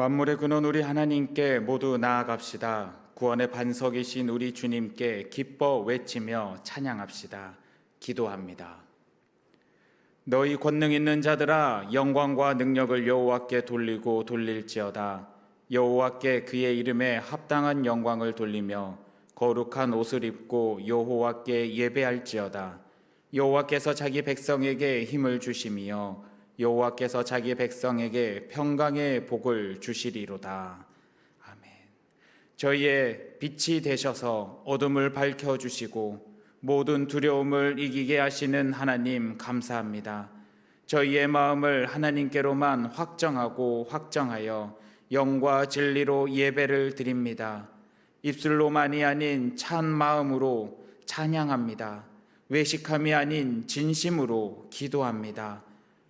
만물의 근원 우리 하나님께 모두 나아갑시다. 구원의 반석이신 우리 주님께 기뻐 외치며 찬양합시다. 기도합니다. 너희 권능 있는 자들아, 영광과 능력을 여호와께 돌리고 돌릴지어다. 여호와께 그의 이름에 합당한 영광을 돌리며 거룩한 옷을 입고 여호와께 예배할지어다. 여호와께서 자기 백성에게 힘을 주심이여 여호와께서 자기 백성에게 평강의 복을 주시리로다. 아멘. 저희의 빛이 되셔서 어둠을 밝혀주시고 모든 두려움을 이기게 하시는 하나님 감사합니다. 저희의 마음을 하나님께로만 확정하여 영과 진리로 예배를 드립니다. 입술로만이 아닌 찬 마음으로 찬양합니다. 외식함이 아닌 진심으로 기도합니다.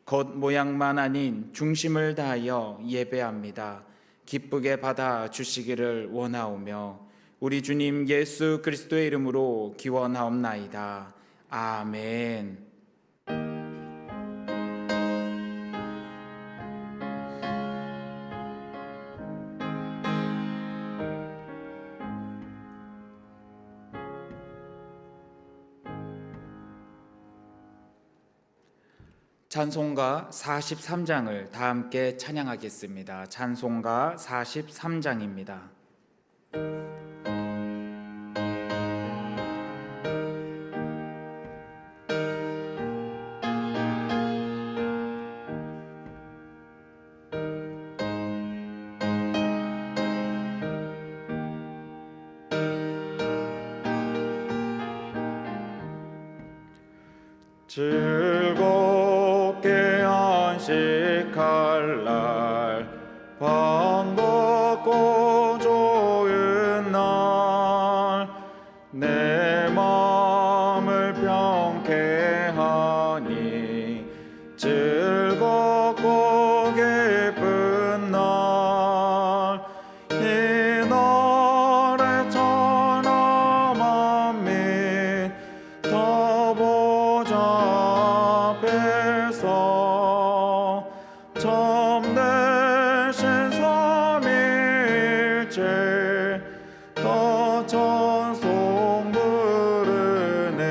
겉모양만 아닌 중심을 다하여 예배합니다. 기쁘게 받아 주시기를 원하오며 우리 주님 예수 그리스도의 이름으로 기원하옵나이다. 아멘. 찬송가 43장을 다 함께 찬양하겠습니다. 찬송가 43장입니다. 즐겁게 안식할 날, 반갑고 좋은 날, 내 마음을 평케 하니 즐겁고 기쁜 날, 이 날에 천하 만민 다 보좌 참되신 삼일째 다 찬송 부르네.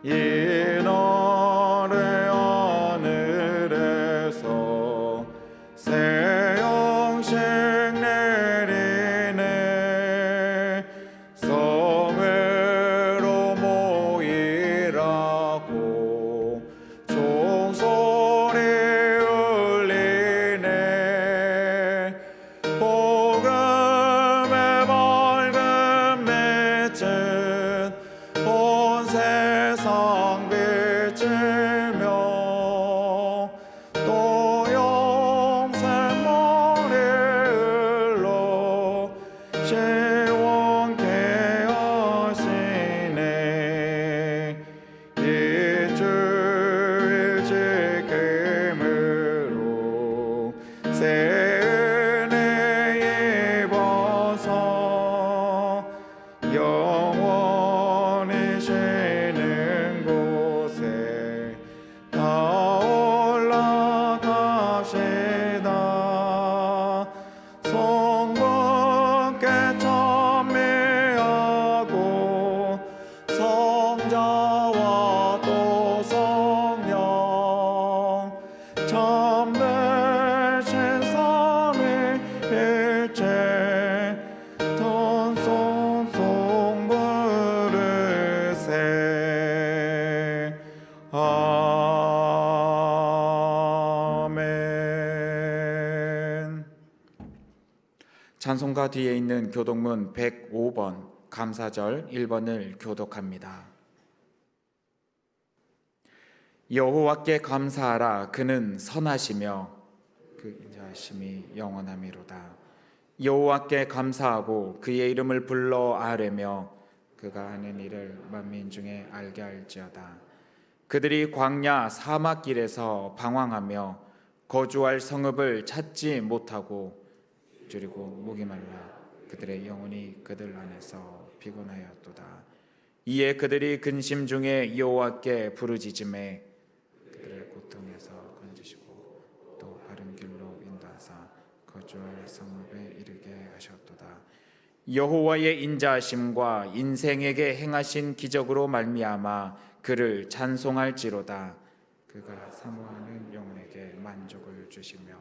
이날의 하늘에서 새 영식 내리네. 성회로 모이라고 종소리 울리네. 복음의 밝은 빛은 온 세상 비치며 또 영생 머리 흘러 시원케 하시네. 이 주일 지킴으로 새 은혜 입어서 영원히 쉬는 곳에 다 올라갑시다. 성부께 찬미하고 성자와 또 성령 참되신 삼위일체 찬송송 부르세. 아멘. 찬송가 뒤에 있는 교독문 105번 감사절 1번을 교독합니다. 여호와께 감사하라. 그는 선하시며 그 인자하심이 영원하미로다. 여호와께 감사하고 그의 이름을 불러 아뢰며 그가 하는 일을 만민 중에 알게 할지어다. 그들이 광야 사막길에서 방황하며 거주할 성읍을 찾지 못하고 줄이고 목이 말라 그들의 영혼이 그들 안에서 피곤하였도다. 이에 그들이 근심 중에 여호와께 부르짖음에 그들을 고통에서 건지시고 또 바른 길로 인도하사 저주할 성읍에 이르게 하셨도다. 여호와의 인자하심과 인생에게 행하신 기적으로 말미암아 그를 찬송할지로다. 그가 사모하는 영혼에게 만족을 주시며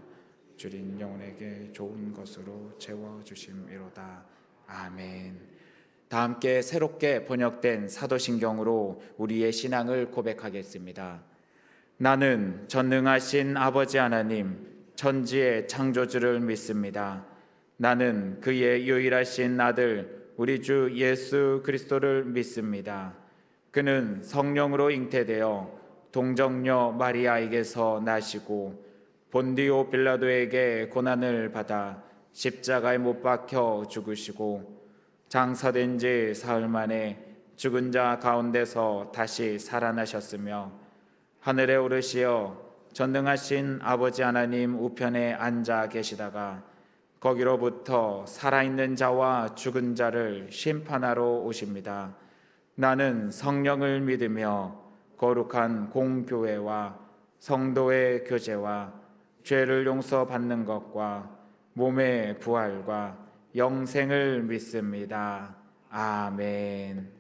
줄인 영혼에게 좋은 것으로 채워주심이로다. 아멘. 다 함께 새롭게 번역된 사도신경으로 우리의 신앙을 고백하겠습니다. 나는 전능하신 아버지 하나님, 천지의 창조주를 믿습니다. 나는 그의 유일하신 아들 우리 주 예수 그리스도를 믿습니다. 그는 성령으로 잉태되어 동정녀 마리아에게서 나시고 본디오 빌라도에게 고난을 받아 십자가에 못 박혀 죽으시고 장사된 지 사흘 만에 죽은 자 가운데서 다시 살아나셨으며 하늘에 오르시어 전능하신 아버지 하나님 우편에 앉아 계시다가 거기로부터 살아있는 자와 죽은 자를 심판하러 오십니다. 나는 성령을 믿으며 거룩한 공교회와 성도의 교제와 죄를 용서받는 것과 몸의 부활과 영생을 믿습니다. 아멘.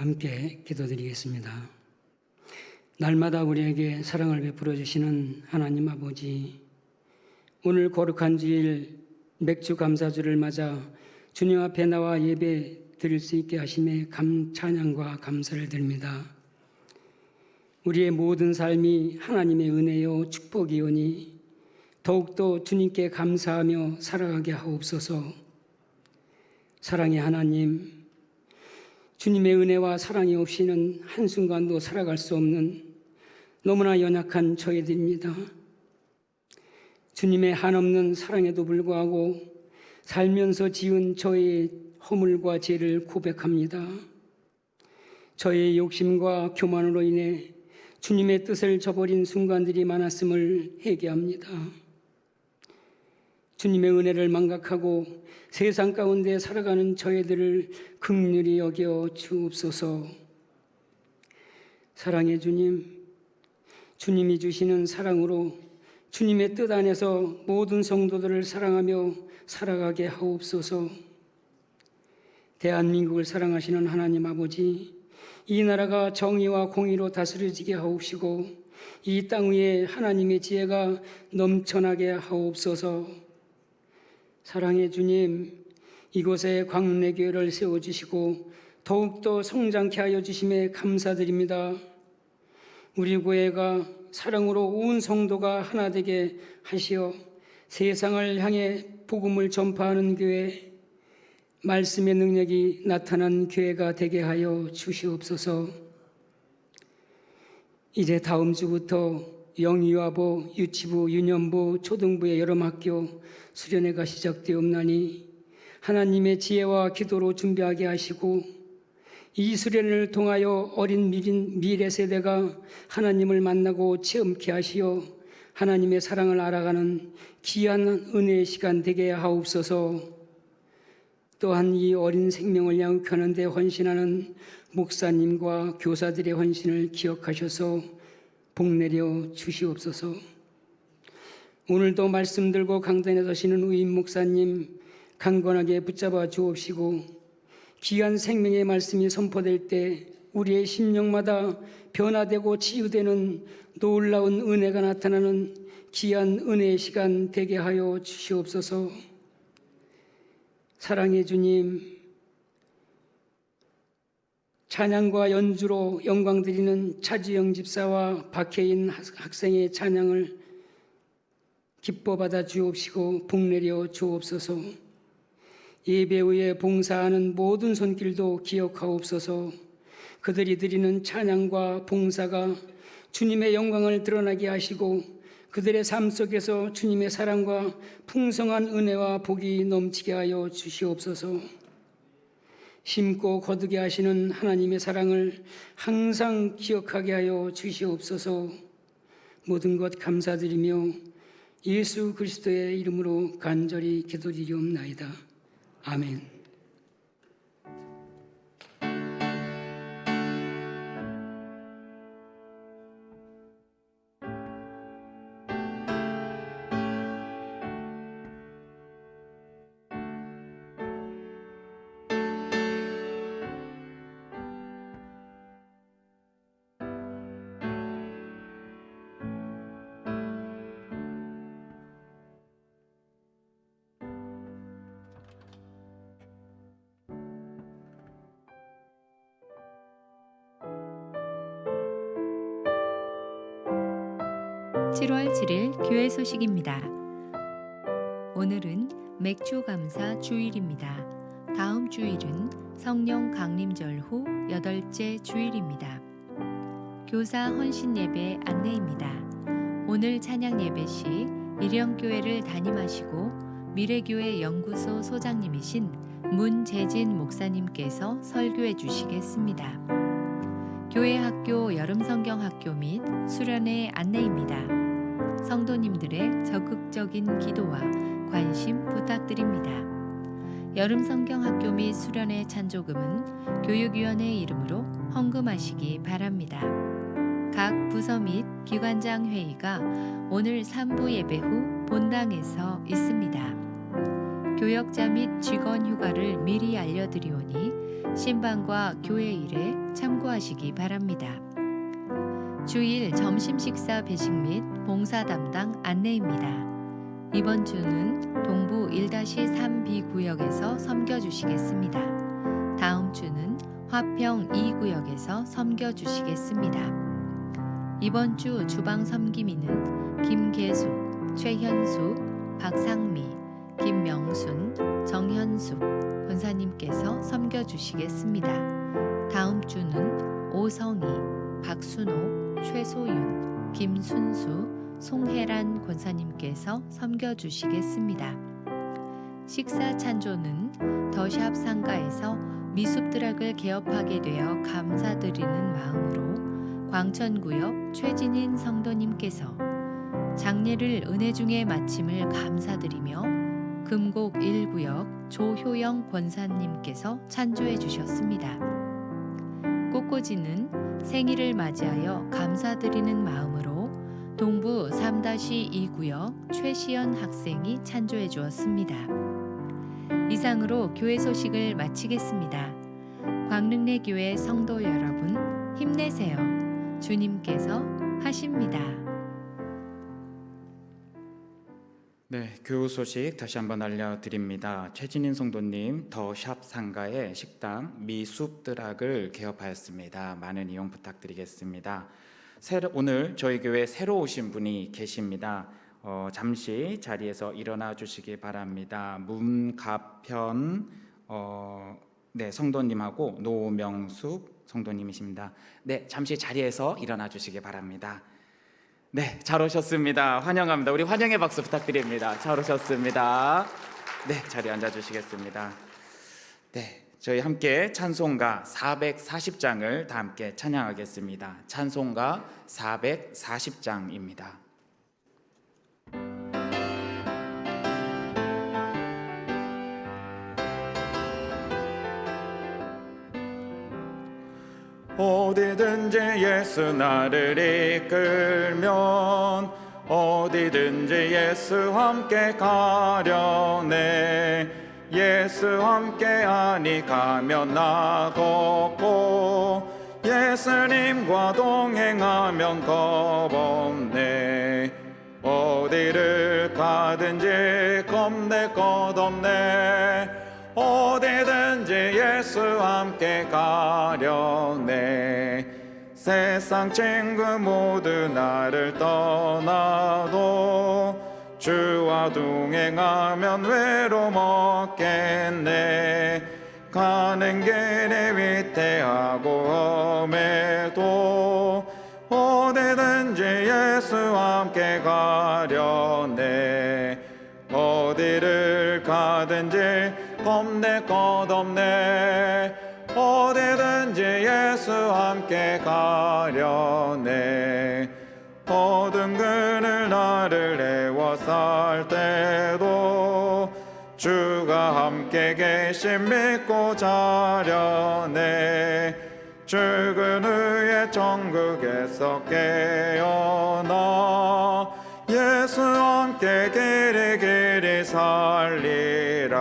함께 기도드리겠습니다. 날마다 우리에게 사랑을 베풀어 주시는 하나님 아버지, 오늘 거룩한 주일 맥주 감사주를 맞아 주님 앞에 나와 예배 드릴 수 있게 하심에 찬양과 감사를 드립니다. 우리의 모든 삶이 하나님의 은혜요 축복이오니 더욱더 주님께 감사하며 살아가게 하옵소서. 사랑의 하나님, 주님의 은혜와 사랑이 없이는 한순간도 살아갈 수 없는 너무나 연약한 저희들입니다. 주님의 한없는 사랑에도 불구하고 살면서 지은 저의 허물과 죄를 고백합니다. 저의 욕심과 교만으로 인해 주님의 뜻을 저버린 순간들이 많았음을 회개합니다. 주님의 은혜를 망각하고 세상 가운데 살아가는 저희들을 긍휼히 여겨 주옵소서. 사랑의 주님, 주님이 주시는 사랑으로 주님의 뜻 안에서 모든 성도들을 사랑하며 살아가게 하옵소서. 대한민국을 사랑하시는 하나님 아버지, 이 나라가 정의와 공의로 다스려지게 하옵시고 이 땅 위에 하나님의 지혜가 넘쳐나게 하옵소서. 사랑의 주님, 이곳에 광래교회를 세워주시고 더욱더 성장케 하여 주심에 감사드립니다. 우리 교회가 사랑으로 온 성도가 하나 되게 하시어 세상을 향해 복음을 전파하는 교회, 말씀의 능력이 나타난 교회가 되게 하여 주시옵소서. 이제 다음 주부터 영유아부, 유치부, 유년부, 초등부의 여름학교 수련회가 시작되었나니 하나님의 지혜와 기도로 준비하게 하시고 이 수련을 통하여 어린 미래 세대가 하나님을 만나고 체험케 하시어 하나님의 사랑을 알아가는 귀한 은혜의 시간 되게 하옵소서. 또한 이 어린 생명을 양육하는 데 헌신하는 목사님과 교사들의 헌신을 기억하셔서 복내려 주시옵소서. 오늘도 말씀 들고 강단에 서시는 우임 목사님 강건하게 붙잡아 주옵시고 귀한 생명의 말씀이 선포될 때 우리의 심령마다 변화되고 치유되는 놀라운 은혜가 나타나는 귀한 은혜의 시간 되게 하여 주시옵소서. 사랑의 주님, 찬양과 연주로 영광드리는 차지영 집사와 박혜인 학생의 찬양을 기뻐 받아 주옵시고 복내려 주옵소서. 예배 후에 봉사하는 모든 손길도 기억하옵소서. 그들이 드리는 찬양과 봉사가 주님의 영광을 드러나게 하시고 그들의 삶 속에서 주님의 사랑과 풍성한 은혜와 복이 넘치게 하여 주시옵소서. 심고 거두게 하시는 하나님의 사랑을 항상 기억하게 하여 주시옵소서. 모든 것 감사드리며 예수 그리스도의 이름으로 간절히 기도드리옵나이다. 아멘. (7월 7일) 교회 소식입니다. 오늘은 맥주 감사 주일입니다. 다음 주일은 성령 강림절 후 8째 주일입니다. 교사 헌신 예배 안내입니다. 오늘 찬양 예배 시 일영교회를 담임하시고 미래교회 연구소 소장님이신 문재진 목사님께서 설교해 주시겠습니다. 교회 학교 여름성경학교 및 수련회 안내입니다. 성도님들의 적극적인 기도와 관심 부탁드립니다. 여름성경학교 및 수련회 찬조금은 교육위원회 이름으로 헌금하시기 바랍니다. 각 부서 및 기관장 회의가 오늘 3부 예배 후 본당에서 있습니다. 교역자 및 직원 휴가를 미리 알려드리오니 신방과 교회 일에 참고하시기 바랍니다. 주일 점심 식사 배식 및 봉사 담당 안내입니다. 이번 주는 동부 1-3B 구역에서 섬겨주시겠습니다. 다음 주는 화평 2구역에서 섬겨주시겠습니다. 이번 주 주방 섬김인은 김계숙, 최현숙, 박상미, 김명순, 정현숙 권사님께서 섬겨주시겠습니다. 다음 주는 오성희, 박순호, 최소윤, 김순수, 송혜란 권사님께서 섬겨주시겠습니다. 식사 찬조는 더샵 상가에서 미숫드락을 개업하게 되어 감사드리는 마음으로 광천구역 최진인 성도님께서 장례를 은혜 중에 마침을 감사드리며 금곡 1구역 조효영 권사님께서 찬조해 주셨습니다. 꽃꽂이는 생일을 맞이하여 감사드리는 마음으로 동부 3-2구역 최시연 학생이 찬조해 주었습니다. 이상으로 교회 소식을 마치겠습니다. 광릉내교회 성도 여러분 힘내세요. 주님께서 하십니다. 네, 교우 소식 다시 한번 알려드립니다. 최진인 성도님 더샵 상가의 식당 미숲드락을 개업하였습니다. 많은 이용 부탁드리겠습니다. 오늘 저희 교회 새로 오신 분이 계십니다. 잠시 자리에서 일어나 주시기 바랍니다. 문가편 성도님하고 노명숙 성도님이십니다. 네, 잠시 자리에서 일어나 주시기 바랍니다. 네, 잘 오셨습니다. 환영합니다. 우리 환영의 박수 부탁드립니다. 잘 오셨습니다. 네, 자리에 앉아 주시겠습니다. 네, 저희 함께 찬송가 440장을 다 함께 찬양하겠습니다. 찬송가 440장입니다. 어디든지 예수 나를 이끌면 어디든지 예수 함께 가려네. 예수 함께하니 가면 나 걷고 예수님과 동행하면 겁없네. 어디를 가든지 겁낼 것 없네. 어디든지 예수 함께 가려네. 세상 친구 모두 나를 떠나도 주와 동행하면 외로움 없겠네. 가는 길이 위태하고 험해도 어디든지 예수 함께 가려네. 어디를 가든지 겁낼 것 없네. 어디든지 예수 함께 가려네. 어두운 그늘 나를 에워쌀 때도 주가 함께 계심 믿고 자려네. 죽은 후에 천국에서 깨어나 예수와 함께 길이 살리라.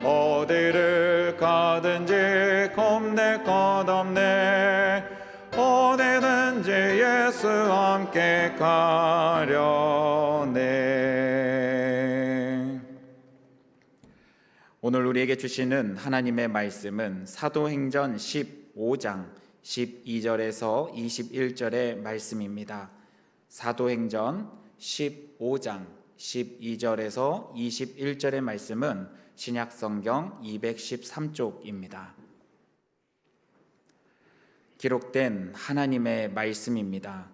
어디를 가든지 겁낼 것 없네. 어디든지 예수와 함께 가려네. 오늘 우리에게 주시는 하나님의 말씀은 사도행전 15장 12절에서 21절의 말씀입니다. 사도행전 15장 12절에서 21절의 말씀은 신약성경 213쪽입니다. 기록된 하나님의 말씀입니다.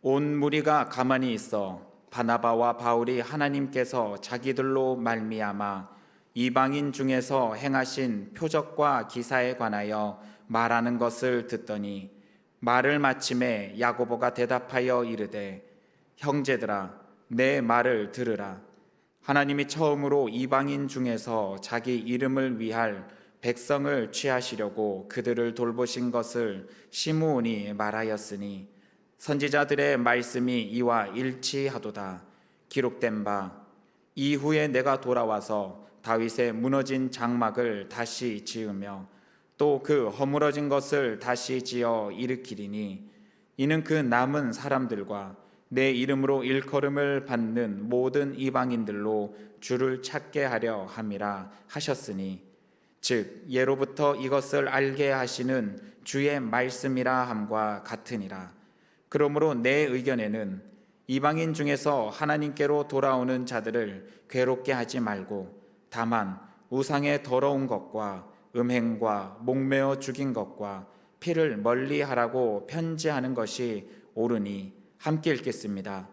온 무리가 가만히 있어 바나바와 바울이 하나님께서 자기들로 말미암아 이방인 중에서 행하신 표적과 기사에 관하여 말하는 것을 듣더니 말을 마침에 야고보가 대답하여 이르되 형제들아 내 말을 들으라. 하나님이 처음으로 이방인 중에서 자기 이름을 위할 백성을 취하시려고 그들을 돌보신 것을 시므온이 말하였으니 선지자들의 말씀이 이와 일치하도다. 기록된 바 이후에 내가 돌아와서 다윗의 무너진 장막을 다시 지으며 또 그 허물어진 것을 다시 지어 일으키리니 이는 그 남은 사람들과 내 이름으로 일컬음을 받는 모든 이방인들로 주를 찾게 하려 함이라 하셨으니 즉 예로부터 이것을 알게 하시는 주의 말씀이라 함과 같으니라. 그러므로 내 의견에는 이방인 중에서 하나님께로 돌아오는 자들을 괴롭게 하지 말고 다만 우상의 더러운 것과 음행과 목매어 죽인 것과 피를 멀리하라고 편지하는 것이 옳으니 함께 읽겠습니다.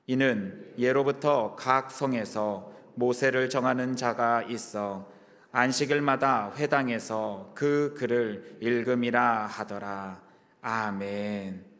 이는 예로부터 각 성에서 모세를 정하는 자가 있어 안식일마다 회당에서 그 글을 읽음이라 하더라. 아멘.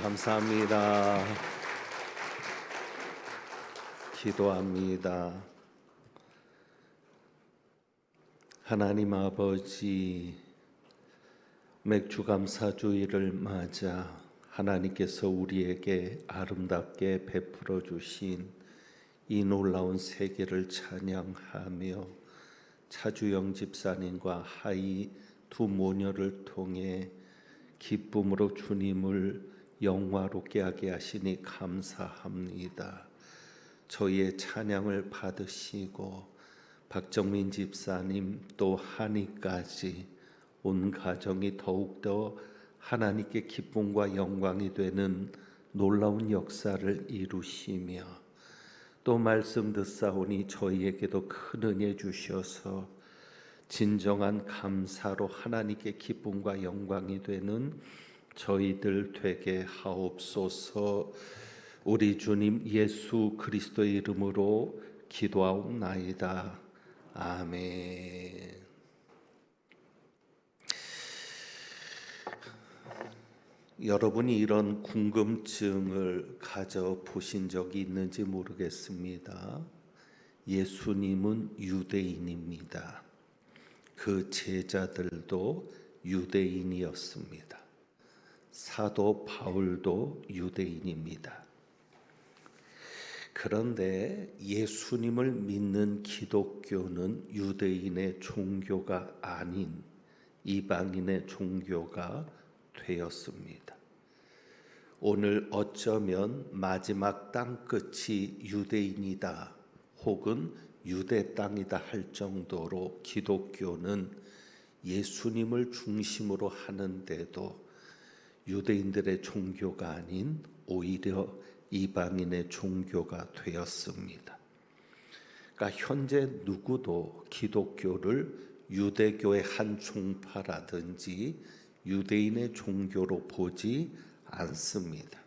감사합니다. 기도합니다. 하나님 아버지, 맥주감사주의를 맞아 하나님께서 우리에게 아름답게 베풀어 주신 이 놀라운 세계를 찬양하며 차주영 집사님과 하이 두 모녀를 통해 기쁨으로 주님을 영화롭게 하게 하시니 감사합니다. 저희의 찬양을 받으시고 박정민 집사님 또 하니까지 온 가정이 더욱더 하나님께 기쁨과 영광이 되는 놀라운 역사를 이루시며 또 말씀 듣사오니 저희에게도 큰 은혜 주셔서 진정한 감사로 하나님께 기쁨과 영광이 되는 저희들 되게 하옵소서. 우리 주님 예수 그리스도의 이름으로 기도하옵나이다. 아멘. 여러분이 이런 궁금증을 가져보신 적이 있는지 모르겠습니다. 예수님은 유대인입니다. 그 제자들도 유대인이었습니다. 사도 바울도 유대인입니다. 그런데 예수님을 믿는 기독교는 유대인의 종교가 아닌 이방인의 종교가 되었습니다. 오늘 어쩌면 마지막 땅끝이 유대인이다 혹은 유대 땅이다 할 정도로 기독교는 예수님을 중심으로 하는데도 유대인들의 종교가 아닌 오히려 이방인의 종교가 되었습니다. 그러니까 현재 누구도 기독교를 유대교의 한 종파라든지 유대인의 종교로 보지 않습니다.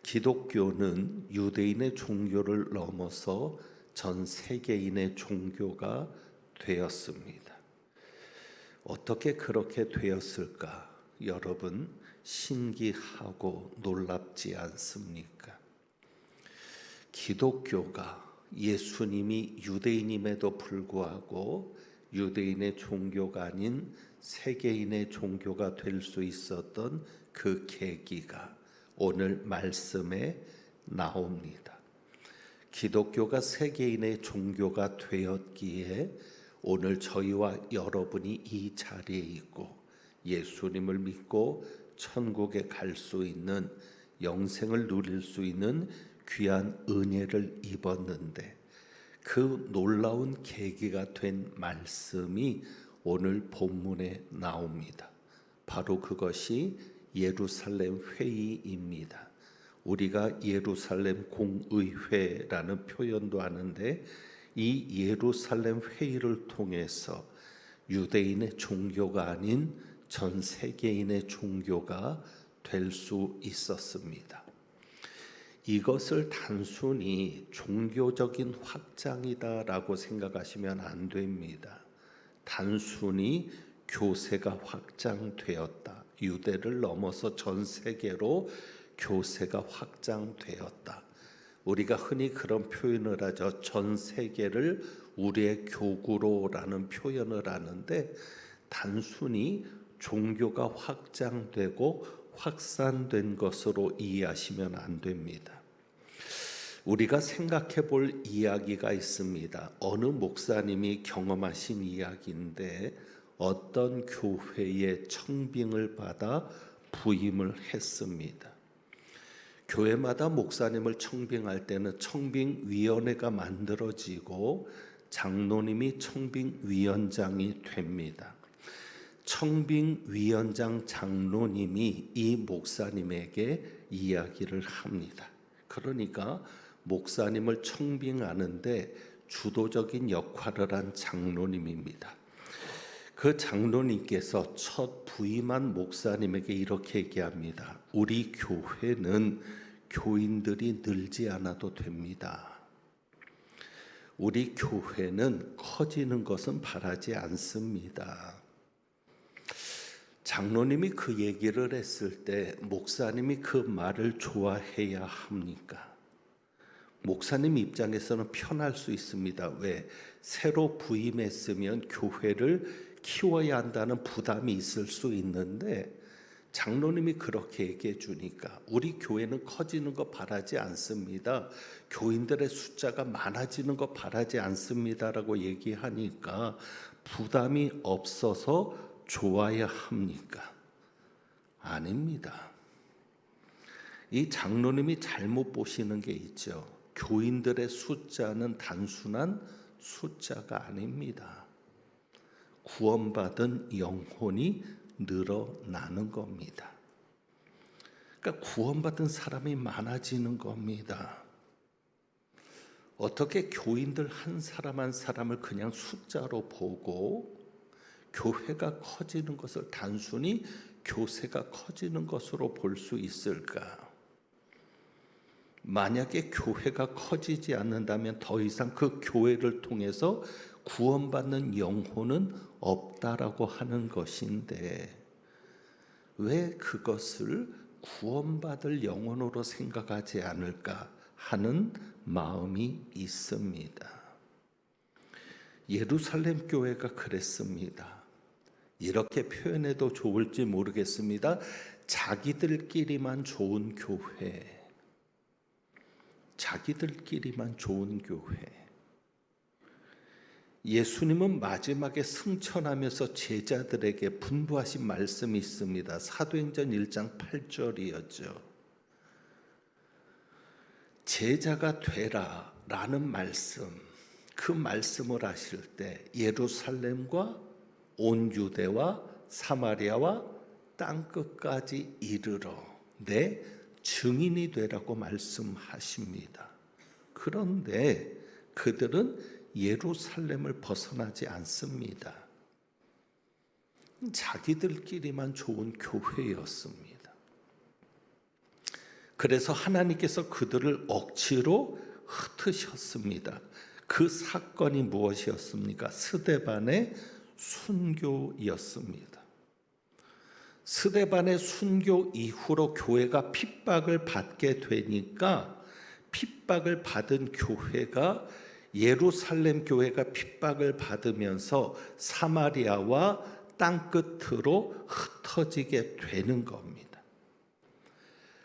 기독교는 유대인의 종교를 넘어서 전 세계인의 종교가 되었습니다. 어떻게 그렇게 되었을까? 여러분 신기하고 놀랍지 않습니까? 기독교가 예수님이 유대인임에도 불구하고 유대인의 종교가 아닌 세계인의 종교가 될 수 있었던 그 계기가 오늘 말씀에 나옵니다. 기독교가 세계인의 종교가 되었기에 오늘 저희와 여러분이 이 자리에 있고 예수님을 믿고 천국에 갈 수 있는 영생을 누릴 수 있는 귀한 은혜를 입었는데 그 놀라운 계기가 된 말씀이 오늘 본문에 나옵니다. 바로 그것이 예루살렘 회의입니다. 우리가 예루살렘 공의회라는 표현도 하는데 이 예루살렘 회의를 통해서 유대인의 종교가 아닌 전 세계인의 종교가 될 수 있었습니다. 이것을 단순히 종교적인 확장이다라고 생각하시면 안 됩니다. 단순히 교세가 확장되었다. 유대를 넘어서 전 세계로 교세가 확장되었다. 우리가 흔히 그런 표현을 하죠. 전 세계를 우리의 교구로라는 표현을 하는데 단순히 종교가 확장되고 확산된 것으로 이해하시면 안 됩니다. 우리가 생각해 볼 이야기가 있습니다. 어느 목사님이 경험하신 이야기인데 어떤 교회에 청빙을 받아 부임을 했습니다. 교회마다 목사님을 청빙할 때는 청빙위원회가 만들어지고 장로님이 청빙위원장이 됩니다. 청빙위원장 장로님이 이 목사님에게 이야기를 합니다. 그러니까 목사님을 청빙하는데 주도적인 역할을 한 장로님입니다. 그 장로님께서 첫 부임한 목사님에게 이렇게 얘기합니다. 우리 교회는 교인들이 늘지 않아도 됩니다. 우리 교회는 커지는 것은 바라지 않습니다. 장로님이 그 얘기를 했을 때 목사님이 그 말을 좋아해야 합니까? 목사님 입장에서는 편할 수 있습니다. 왜? 새로 부임했으면 교회를 키워야 한다는 부담이 있을 수 있는데 장로님이 그렇게 얘기해 주니까 우리 교회는 커지는 거 바라지 않습니다. 교인들의 숫자가 많아지는 거 바라지 않습니다라고 얘기하니까 부담이 없어서 좋아야 합니까? 아닙니다. 이 장로님이 잘못 보시는 게 있죠. 교인들의 숫자는 단순한 숫자가 아닙니다. 구원받은 영혼이 늘어나는 겁니다. 그러니까 구원받은 사람이 많아지는 겁니다. 어떻게 교인들 한 사람 한 사람을 그냥 숫자로 보고 교회가 커지는 것을 단순히 교세가 커지는 것으로 볼 수 있을까? 만약에 교회가 커지지 않는다면 더 이상 그 교회를 통해서 구원받는 영혼은 없다라고 하는 것인데 왜 그것을 구원받을 영혼으로 생각하지 않을까 하는 마음이 있습니다. 예루살렘 교회가 그랬습니다. 이렇게 표현해도 좋을지 모르겠습니다. 자기들끼리만 좋은 교회, 자기들끼리만 좋은 교회. 예수님은 마지막에 승천하면서 제자들에게 분부하신 말씀이 있습니다. 사도행전 1장 8절이었죠. 제자가 되라 라는 말씀, 그 말씀을 하실 때 예루살렘과 온 유대와 사마리아와 땅끝까지 이르러 내 증인이 되라고 말씀하십니다. 그런데 그들은 예루살렘을 벗어나지 않습니다. 자기들끼리만 좋은 교회였습니다. 그래서 하나님께서 그들을 억지로 흩으셨습니다. 그 사건이 무엇이었습니까? 스데반의 순교였습니다. 스데반의 순교 이후로 교회가 핍박을 받게 되니까 핍박을 받은 교회가 예루살렘 교회가 핍박을 받으면서 사마리아와 땅끝으로 흩어지게 되는 겁니다.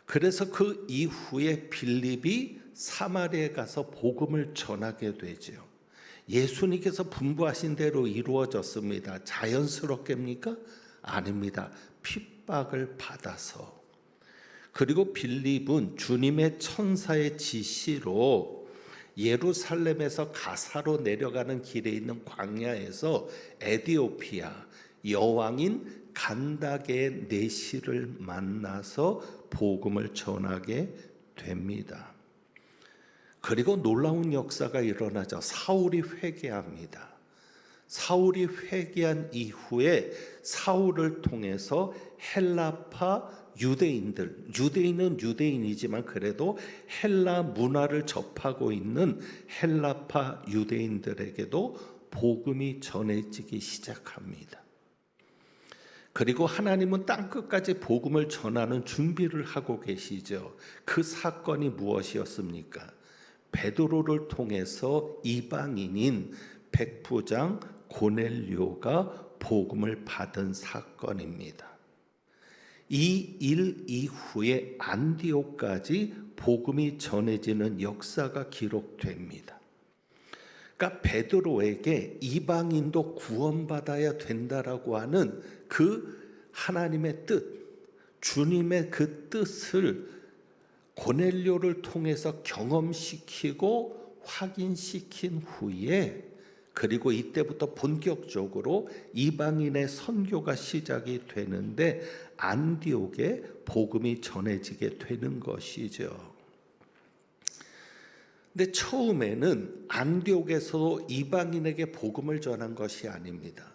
그래서 그 이후에 빌립이 사마리아에 가서 복음을 전하게 되죠. 예수님께서 분부하신 대로 이루어졌습니다. 자연스럽게입니까? 아닙니다. 핍박을 받아서. 그리고 빌립은 주님의 천사의 지시로 예루살렘에서 가사로 내려가는 길에 있는 광야에서 에디오피아 여왕인 간다게의 내시를 만나서 복음을 전하게 됩니다. 그리고 놀라운 역사가 일어나죠. 사울이 회개합니다. 사울이 회개한 이후에 사울을 통해서 헬라파 유대인은 유대인이지만 그래도 헬라 문화를 접하고 있는 헬라파 유대인들에게도 복음이 전해지기 시작합니다. 그리고 하나님은 땅끝까지 복음을 전하는 준비를 하고 계시죠. 그 사건이 무엇이었습니까? 베드로를 통해서 이방인인 백부장 고넬료가 복음을 받은 사건입니다. 이 일 이후에 안디옥까지 복음이 전해지는 역사가 기록됩니다. 그러니까 베드로에게 이방인도 구원받아야 된다라고 하는 그 하나님의 뜻, 주님의 그 뜻을 고넬료를 통해서 경험시키고 확인시킨 후에 그리고 이때부터 본격적으로 이방인의 선교가 시작이 되는데 안디옥에 복음이 전해지게 되는 것이죠. 근데 처음에는 안디옥에서 이방인에게 복음을 전한 것이 아닙니다.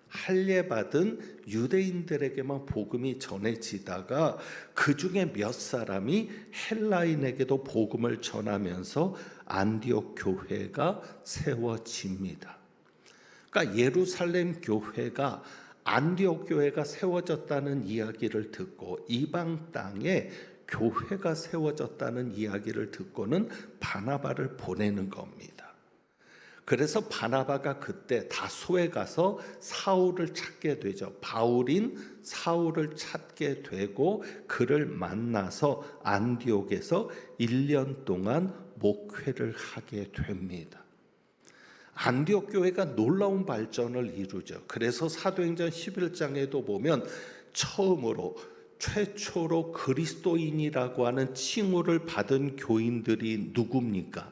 할례받은 유대인들에게만 복음이 전해지다가 그 중에 몇 사람이 헬라인에게도 복음을 전하면서 안디옥 교회가 세워집니다. 그러니까 예루살렘 교회가 안디옥 교회가 세워졌다는 이야기를 듣고 이방 땅에 교회가 세워졌다는 이야기를 듣고는 바나바를 보내는 겁니다. 그래서 바나바가 그때 다소에 가서 사울을 찾게 되죠. 바울인 사울을 찾게 되고 그를 만나서 안디옥에서 1년 동안 목회를 하게 됩니다. 안디옥 교회가 놀라운 발전을 이루죠. 그래서 사도행전 11장에도 보면 최초로 그리스도인이라고 하는 칭호를 받은 교인들이 누굽니까?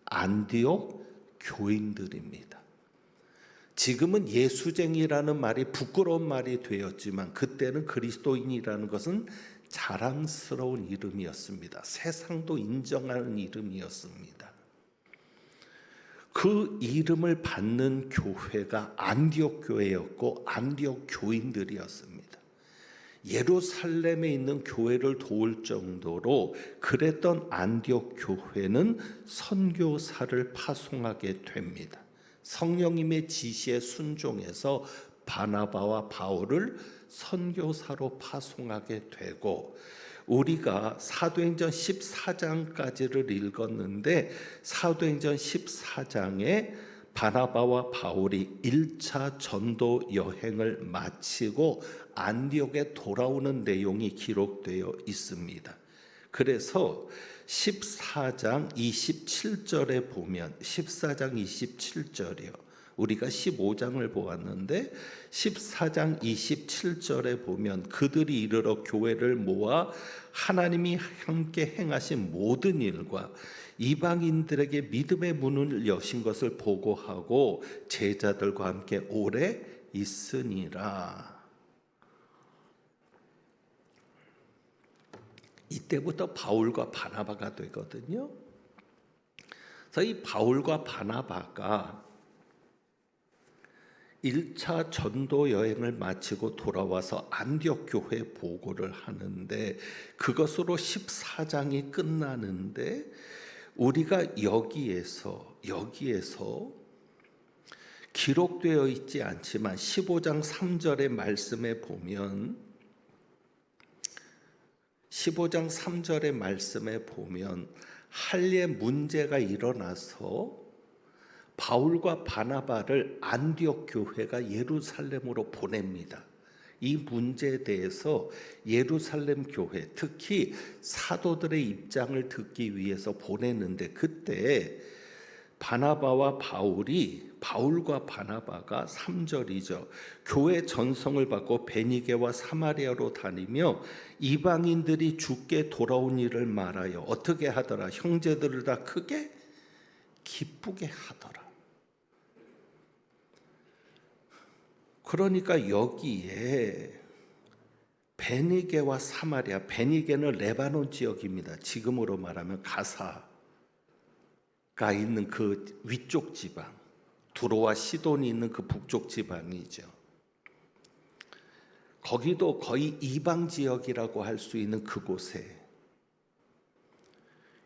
안디옥 교인들입니다. 지금은 예수쟁이라는 말이 부끄러운 말이 되었지만 그때는 그리스도인이라는 것은 자랑스러운 이름이었습니다. 세상도 인정하는 이름이었습니다. 그 이름을 받는 교회가 안디옥 교회였고 안디옥 교인들이었습니다. 예루살렘에 있는 교회를 도울 정도로 그랬던 안디옥 교회는 선교사를 파송하게 됩니다. 성령님의 지시에 순종해서 바나바와 바울을 선교사로 파송하게 되고, 우리가 사도행전 14장까지를 읽었는데 사도행전 14장에 바나바와 바울이 1차 전도 여행을 마치고 안디옥에 돌아오는 내용이 기록되어 있습니다. 그래서 14장 27절에 보면 14장 27절이요. 우리가 15장을 보았는데 14장 27절에 보면 그들이 이르러 교회를 모아 하나님이 함께 행하신 모든 일과 이방인들에게 믿음의 문을 여신 것을 보고하고 제자들과 함께 오래 있으니라. 이때부터 바울과 바나바가 되거든요. 그래서 이 바울과 바나바가 1차 전도 여행을 마치고 돌아와서 안디옥 교회에 보고를 하는데 그것으로 14장이 끝나는데, 우리가 여기에서 기록되어 있지 않지만 15장 3절의 말씀에 보면 15장 3절의 말씀에 보면 할례 문제가 일어나서 바울과 바나바를 안디옥 교회가 예루살렘으로 보냅니다. 이 문제에 대해서 예루살렘 교회, 특히 사도들의 입장을 듣기 위해서 보냈는데, 그때 바울과 바나바가 3절이죠. 교회 전성을 받고 베니게와 사마리아로 다니며 이방인들이 주께 돌아온 일을 말하여 어떻게 하더라? 형제들을 다 크게 기쁘게 하더라. 그러니까 여기에 베니게와 사마리아, 베니게는 레바논 지역입니다. 지금으로 말하면 가사가 있는 그 위쪽 지방, 두로와 시돈이 있는 그 북쪽 지방이죠. 거기도 거의 이방 지역이라고 할 수 있는 그곳에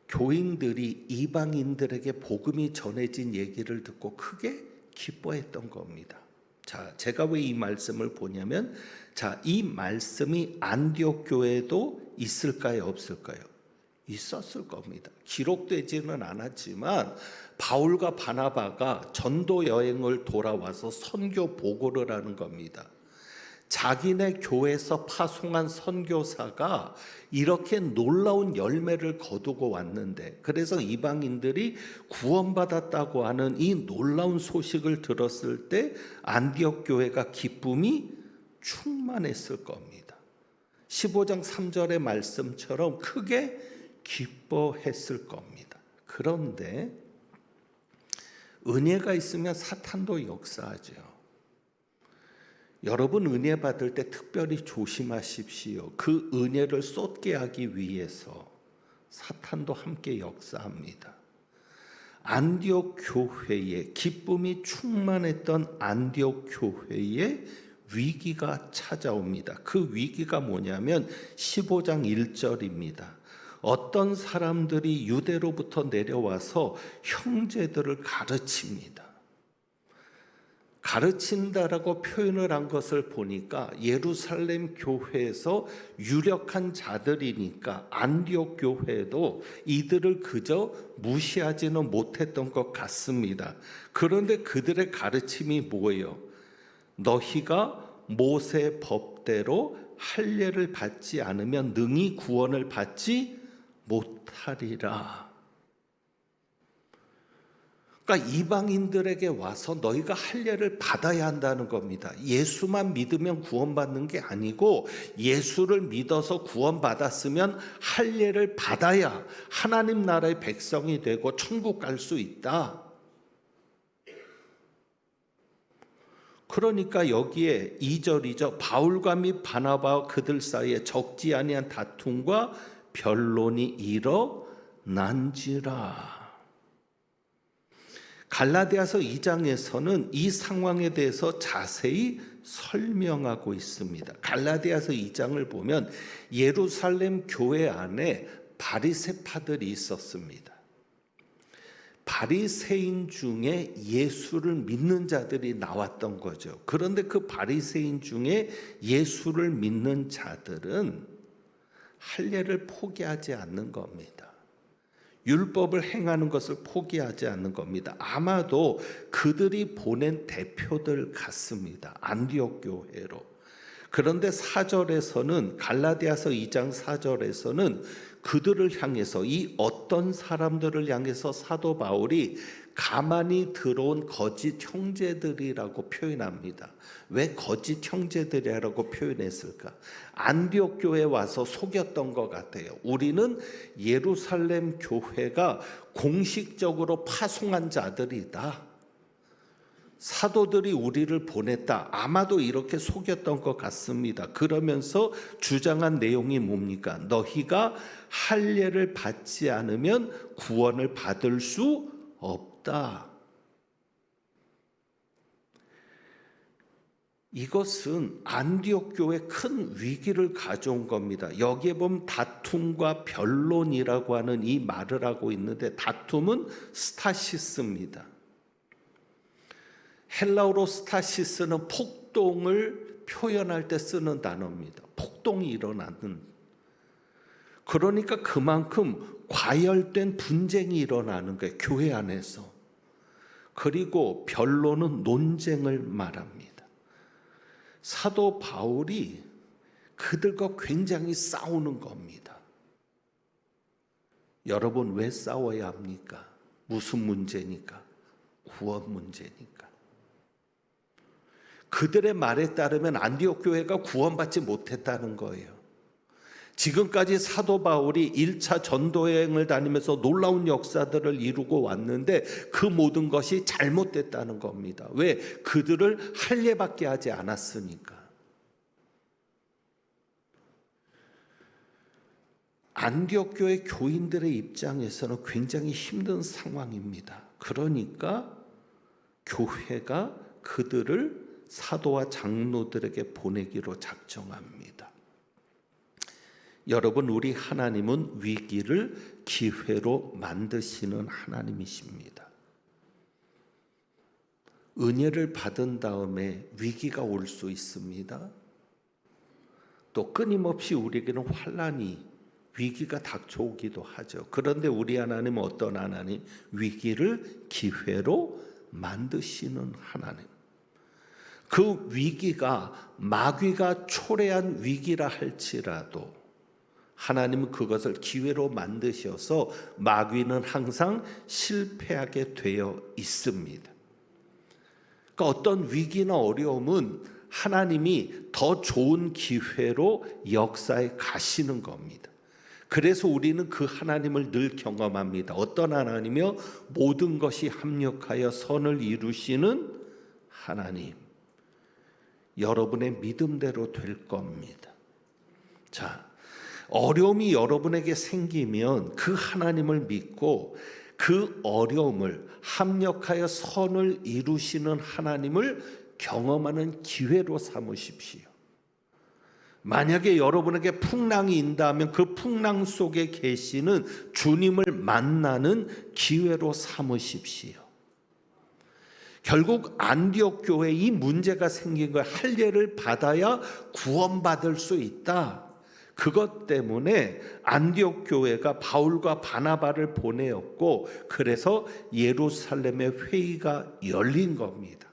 교인들이 이방인들에게 복음이 전해진 얘기를 듣고 크게 기뻐했던 겁니다. 자, 제가 왜 이 말씀을 보냐면, 이 말씀이 안디옥 교회에도 있을까요, 없을까요? 있었을 겁니다. 기록되지는 않았지만 바울과 바나바가 전도 여행을 돌아와서 선교 보고를 하는 겁니다. 자기네 교회에서 파송한 선교사가 이렇게 놀라운 열매를 거두고 왔는데, 그래서 이방인들이 구원받았다고 하는 이 놀라운 소식을 들었을 때 안디옥 교회가 기쁨이 충만했을 겁니다. 15장 3절의 말씀처럼 크게 기뻐했을 겁니다. 그런데 은혜가 있으면 사탄도 역사하죠. 여러분, 은혜 받을 때 특별히 조심하십시오. 그 은혜를 쏟게 하기 위해서 사탄도 함께 역사합니다. 안디옥 교회에 기쁨이 충만했던 안디옥 교회에 위기가 찾아옵니다. 그 위기가 뭐냐면 15장 1절입니다. 어떤 사람들이 유대로부터 내려와서 형제들을 가르칩니다. 가르친다라고 표현을 한 것을 보니까 예루살렘 교회에서 유력한 자들이니까 안디옥 교회도 이들을 그저 무시하지는 못했던 것 같습니다. 그런데 그들의 가르침이 뭐예요? 너희가 모세 법대로 할례를 받지 않으면 능히 구원을 받지 못하리라. 그러니까 이방인들에게 와서 너희가 할례를 받아야 한다는 겁니다. 예수만 믿으면 구원받는 게 아니고 예수를 믿어서 구원받았으면 할례를 받아야 하나님 나라의 백성이 되고 천국 갈 수 있다. 그러니까 여기에 2절이죠. 바울과 및 바나바와 그들 사이에 적지 아니한 다툼과 변론이 일어난지라. 갈라디아서 2장에서는 이 상황에 대해서 자세히 설명하고 있습니다. 갈라디아서 2장을 보면 예루살렘 교회 안에 바리새파들이 있었습니다. 바리새인 중에 예수를 믿는 자들이 나왔던 거죠. 그런데 그 바리새인 중에 예수를 믿는 자들은 할례를 포기하지 않는 겁니다. 율법을 행하는 것을 포기하지 않는 겁니다. 아마도 그들이 보낸 대표들 같습니다. 안디옥 교회로. 그런데 4절에서는 갈라디아서 2장 4절에서는 그들을 향해서 이 어떤 사람들을 향해서 사도 바울이 가만히 들어온 거짓 형제들이라고 표현합니다. 왜 거짓 형제들이라고 표현했을까? 안디옥 교회에 와서 속였던 것 같아요. 우리는 예루살렘 교회가 공식적으로 파송한 자들이다. 사도들이 우리를 보냈다. 아마도 이렇게 속였던 것 같습니다. 그러면서 주장한 내용이 뭡니까? 너희가 할례를 받지 않으면 구원을 받을 수 없다. 이것은 안디옥 교회에 큰 위기를 가져온 겁니다. 여기에 보면 다툼과 변론이라고 하는 이 말을 하고 있는데 다툼은 스타시스입니다. 헬라어로 스타시스는 폭동을 표현할 때 쓰는 단어입니다. 폭동이 일어나는. 그러니까 그만큼 과열된 분쟁이 일어나는 거예요. 교회 안에서. 그리고 변론은 논쟁을 말합니다. 사도 바울이 그들과 굉장히 싸우는 겁니다. 여러분 왜 싸워야 합니까? 무슨 문제니까? 구원 문제니까. 그들의 말에 따르면 안디옥 교회가 구원받지 못했다는 거예요. 지금까지 사도 바울이 1차 전도여행을 다니면서 놀라운 역사들을 이루고 왔는데 그 모든 것이 잘못됐다는 겁니다. 왜? 그들을 할례받게 하지 않았으니까. 안디옥 교회 교인들의 입장에서는 굉장히 힘든 상황입니다. 그러니까 교회가 그들을 사도와 장로들에게 보내기로 작정합니다. 여러분, 우리 하나님은 위기를 기회로 만드시는 하나님이십니다. 은혜를 받은 다음에 위기가 올 수 있습니다. 또 끊임없이 우리에게는 환난이, 위기가 닥쳐오기도 하죠. 그런데 우리 하나님은 어떤 하나님? 위기를 기회로 만드시는 하나님. 그 위기가 마귀가 초래한 위기라 할지라도 하나님은 그것을 기회로 만드셔서 마귀는 항상 실패하게 되어 있습니다. 그러니까 어떤 위기나 어려움은 하나님이 더 좋은 기회로 역사에 가시는 겁니다. 그래서 우리는 그 하나님을 늘 경험합니다. 어떤 하나님이요? 모든 것이 합력하여 선을 이루시는 하나님. 여러분의 믿음대로 될 겁니다. 자, 어려움이 여러분에게 생기면 그 하나님을 믿고 그 어려움을 합력하여 선을 이루시는 하나님을 경험하는 기회로 삼으십시오. 만약에 여러분에게 풍랑이 인다면 그 풍랑 속에 계시는 주님을 만나는 기회로 삼으십시오. 결국 안디옥 교회에 이 문제가 생긴 거예요. 할례를 받아야 구원받을 수 있다. 그것 때문에 안디옥 교회가 바울과 바나바를 보내었고, 그래서 예루살렘의 회의가 열린 겁니다.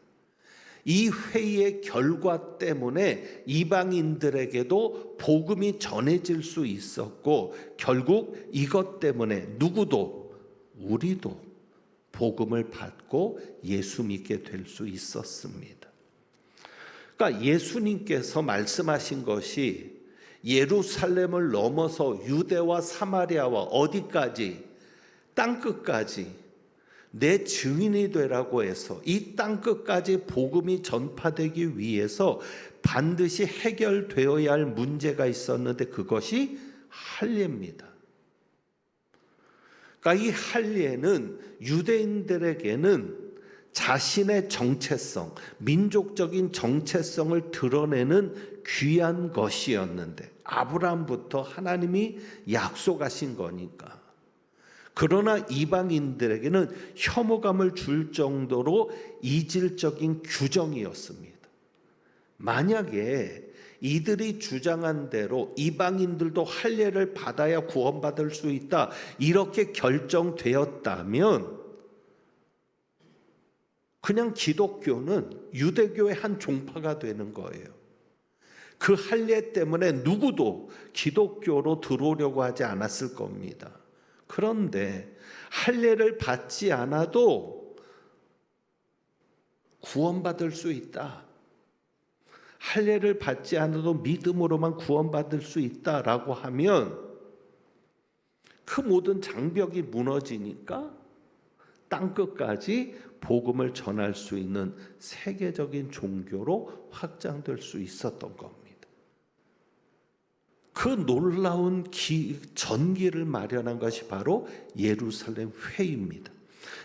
이 회의의 결과 때문에 이방인들에게도 복음이 전해질 수 있었고, 결국 이것 때문에 누구도, 우리도 복음을 받고 예수 믿게 될 수 있었습니다. 그러니까 예수님께서 말씀하신 것이 예루살렘을 넘어서 유대와 사마리아와 어디까지, 땅끝까지 내 증인이 되라고 해서 이 땅끝까지 복음이 전파되기 위해서 반드시 해결되어야 할 문제가 있었는데, 그것이 할례입니다. 그러니까 이 할례는 유대인들에게는 자신의 정체성, 민족적인 정체성을 드러내는 귀한 것이었는데, 아브라함부터 하나님이 약속하신 거니까. 그러나 이방인들에게는 혐오감을 줄 정도로 이질적인 규정이었습니다. 만약에 이들이 주장한 대로 이방인들도 할례를 받아야 구원받을 수 있다, 이렇게 결정되었다면 그냥 기독교는 유대교의 한 종파가 되는 거예요. 그 할례 때문에 누구도 기독교로 들어오려고 하지 않았을 겁니다. 그런데 할례를 받지 않아도 구원받을 수 있다. 할례를 받지 않아도 믿음으로만 구원받을 수 있다라고 하면 그 모든 장벽이 무너지니까 땅끝까지 복음을 전할 수 있는 세계적인 종교로 확장될 수 있었던 겁니다. 그 놀라운 전기를 마련한 것이 바로 예루살렘 회의입니다.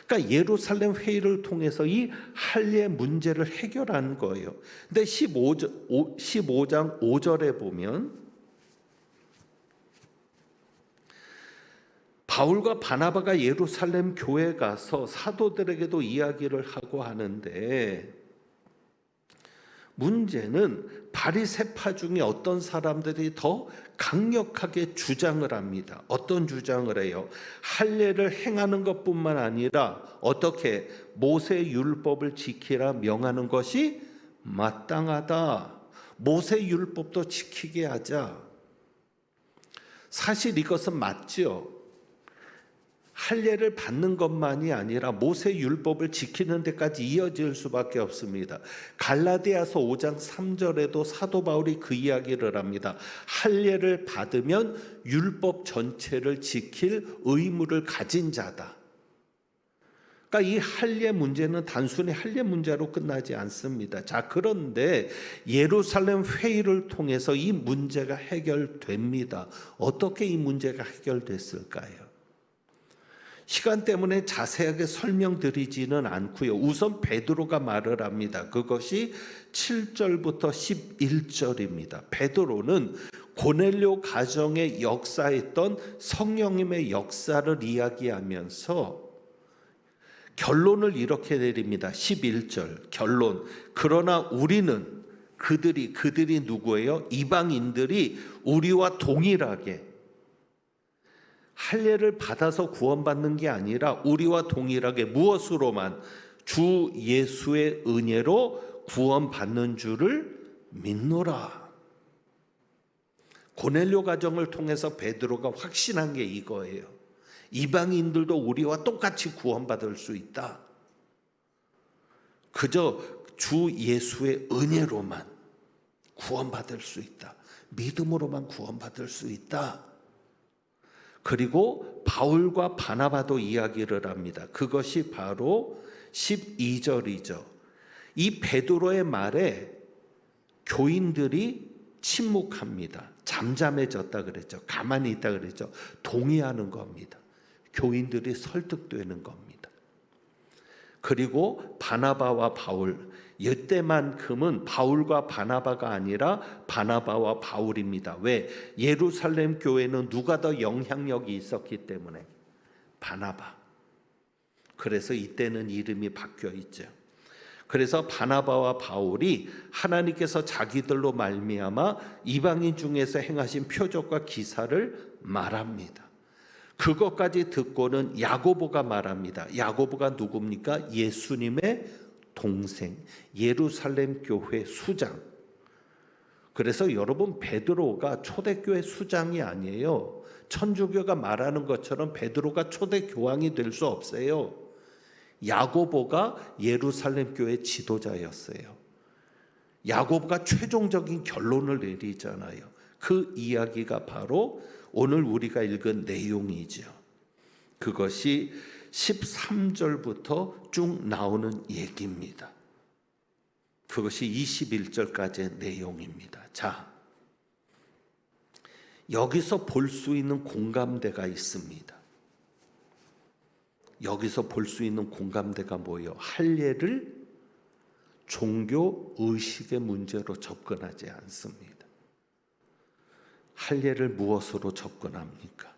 그러니까 예루살렘 회의를 통해서 이 할례 문제를 해결한 거예요. 근데 15장 5절에 보면 바울과 바나바가 예루살렘 교회에 가서 사도들에게도 이야기를 하고 하는데, 문제는 바리새파 중에 어떤 사람들이 더 강력하게 주장을 합니다. 어떤 주장을 해요? 할례를 행하는 것뿐만 아니라 어떻게 모세 율법을 지키라 명하는 것이 마땅하다. 모세 율법도 지키게 하자. 사실 이것은 맞죠. 할례를 받는 것만이 아니라 모세 율법을 지키는 데까지 이어질 수밖에 없습니다. 갈라디아서 5장 3절에도 사도 바울이 그 이야기를 합니다. 할례를 받으면 율법 전체를 지킬 의무를 가진 자다. 그러니까 이 할례 문제는 단순히 할례 문제로 끝나지 않습니다. 자, 그런데 예루살렘 회의를 통해서 이 문제가 해결됩니다. 어떻게 이 문제가 해결됐을까요? 시간 때문에 자세하게 설명드리지는 않고요. 우선 베드로가 말을 합니다. 그것이 7절부터 11절입니다. 베드로는 고넬료 가정에 역사했던 성령님의 역사를 이야기하면서 결론을 이렇게 내립니다. 11절 결론. 그러나 우리는 그들이 누구예요? 이방인들이 우리와 동일하게 할례를 받아서 구원받는 게 아니라 우리와 동일하게 무엇으로만? 주 예수의 은혜로 구원받는 줄을 믿노라. 고넬료 가정을 통해서 베드로가 확신한 게 이거예요. 이방인들도 우리와 똑같이 구원받을 수 있다. 그저 주 예수의 은혜로만 구원받을 수 있다. 믿음으로만 구원받을 수 있다. 그리고 바울과 바나바도 이야기를 합니다. 그것이 바로 12절이죠. 이 베드로의 말에 교인들이 침묵합니다. 잠잠해졌다 그랬죠. 가만히 있다 그랬죠. 동의하는 겁니다. 교인들이 설득되는 겁니다. 그리고 바나바와 바울, 이때만큼은 바울과 바나바가 아니라 바나바와 바울입니다. 왜? 예루살렘 교회는 누가 더 영향력이 있었기 때문에 바나바. 그래서 이때는 이름이 바뀌어 있죠. 그래서 바나바와 바울이 하나님께서 자기들로 말미암아 이방인 중에서 행하신 표적과 기사를 말합니다. 그것까지 듣고는 야고보가 말합니다. 야고보가 누굽니까? 예수님의 동생, 예루살렘 교회 수장. 그래서 여러분, 베드로가 초대교회 수장이 아니에요. 천주교가 말하는 것처럼 베드로가 초대교황이 될 수 없어요. 야고보가 예루살렘 교회 지도자였어요. 야고보가 최종적인 결론을 내리잖아요. 그 이야기가 바로 오늘 우리가 읽은 내용이죠. 그것이 13절부터 쭉 나오는 얘기입니다. 그것이 21절까지의 내용입니다. 자, 여기서 볼 수 있는 공감대가 있습니다. 여기서 볼 수 있는 공감대가 뭐예요? 할례를 종교 의식의 문제로 접근하지 않습니다. 할례를 무엇으로 접근합니까?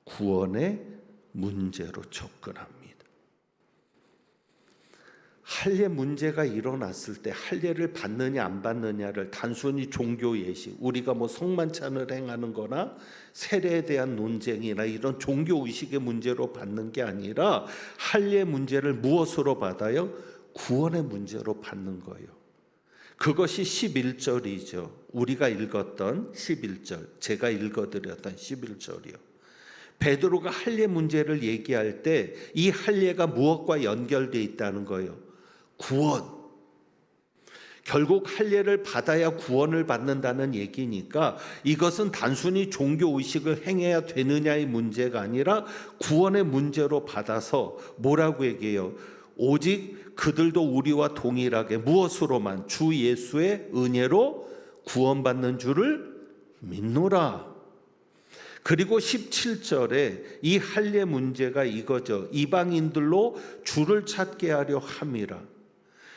구원의 문제로 접근합니다. 할례 문제가 일어났을 때 할례를 받느냐 안 받느냐를 단순히 종교 예식, 우리가 뭐 성만찬을 행하는 거나 세례에 대한 논쟁이나 이런 종교 의식의 문제로 받는 게 아니라 할례 문제를 무엇으로 받아요? 구원의 문제로 받는 거예요. 그것이 11절이죠. 우리가 읽었던 11절, 제가 읽어드렸던 11절이요. 베드로가 할례 문제를 얘기할 때 이 할례가 무엇과 연결되어 있다는 거예요? 구원. 결국 할례를 받아야 구원을 받는다는 얘기니까 이것은 단순히 종교 의식을 행해야 되느냐의 문제가 아니라 구원의 문제로 받아서 뭐라고 얘기해요? 오직 그들도 우리와 동일하게 무엇으로만? 주 예수의 은혜로 구원받는 줄을 믿노라. 그리고 17절에 이 할례 문제가 이거죠. 이방인들로 주를 찾게 하려 함이라.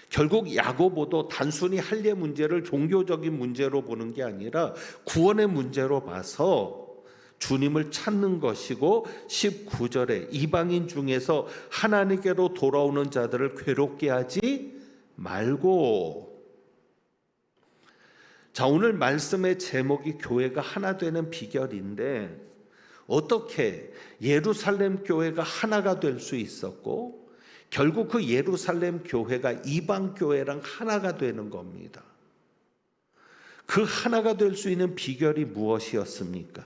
결국 야고보도 단순히 할례 문제를 종교적인 문제로 보는 게 아니라 구원의 문제로 봐서 주님을 찾는 것이고, 19절에 이방인 중에서 하나님께로 돌아오는 자들을 괴롭게 하지 말고. 자, 오늘 말씀의 제목이 교회가 하나 되는 비결인데, 어떻게 예루살렘 교회가 하나가 될 수 있었고 결국 그 예루살렘 교회가 이방 교회랑 하나가 되는 겁니다. 그 하나가 될 수 있는 비결이 무엇이었습니까?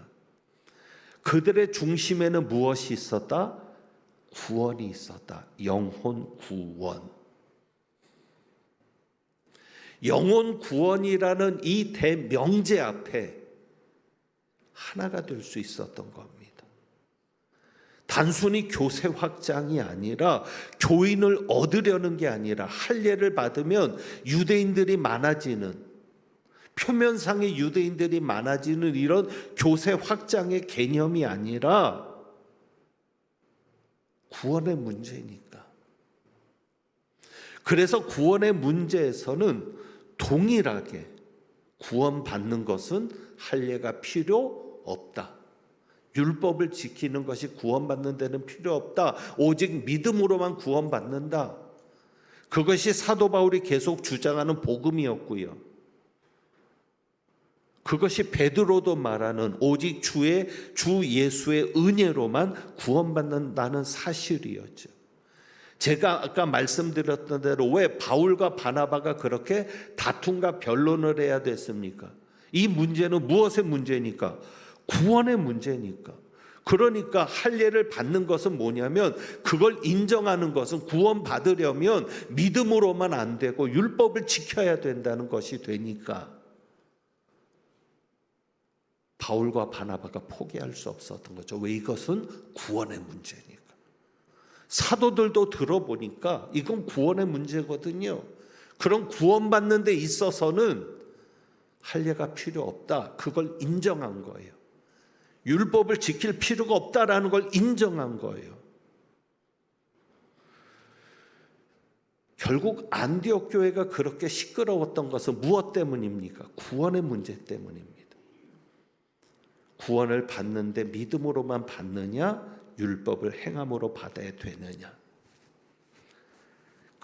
그들의 중심에는 무엇이 있었다? 구원이 있었다. 영혼 구원. 영혼 구원이라는 이 대명제 앞에 하나가 될 수 있었던 겁니다. 단순히 교세 확장이 아니라, 교인을 얻으려는 게 아니라, 할례를 받으면 유대인들이 많아지는, 표면상의 유대인들이 많아지는 이런 교세 확장의 개념이 아니라 구원의 문제니까. 그래서 구원의 문제에서는 동일하게 구원받는 것은 할례가 필요 없다. 율법을 지키는 것이 구원받는 데는 필요 없다. 오직 믿음으로만 구원받는다. 그것이 사도 바울이 계속 주장하는 복음이었고요. 그것이 베드로도 말하는 오직 주 예수의 은혜로만 구원받는다는 사실이었죠. 제가 아까 말씀드렸던 대로 왜 바울과 바나바가 그렇게 다툼과 변론을 해야 됐습니까? 이 문제는 무엇의 문제니까? 구원의 문제니까. 그러니까 할례를 받는 것은 뭐냐면, 그걸 인정하는 것은 구원받으려면 믿음으로만 안 되고 율법을 지켜야 된다는 것이 되니까 바울과 바나바가 포기할 수 없었던 거죠. 왜? 이것은 구원의 문제니까. 사도들도 들어보니까 이건 구원의 문제거든요. 그럼 구원받는 데 있어서는 할례가 필요 없다. 그걸 인정한 거예요. 율법을 지킬 필요가 없다라는 걸 인정한 거예요. 결국 안디옥 교회가 그렇게 시끄러웠던 것은 무엇 때문입니까? 구원의 문제 때문입니다. 구원을 받는데 믿음으로만 받느냐, 율법을 행함으로 받아야 되느냐.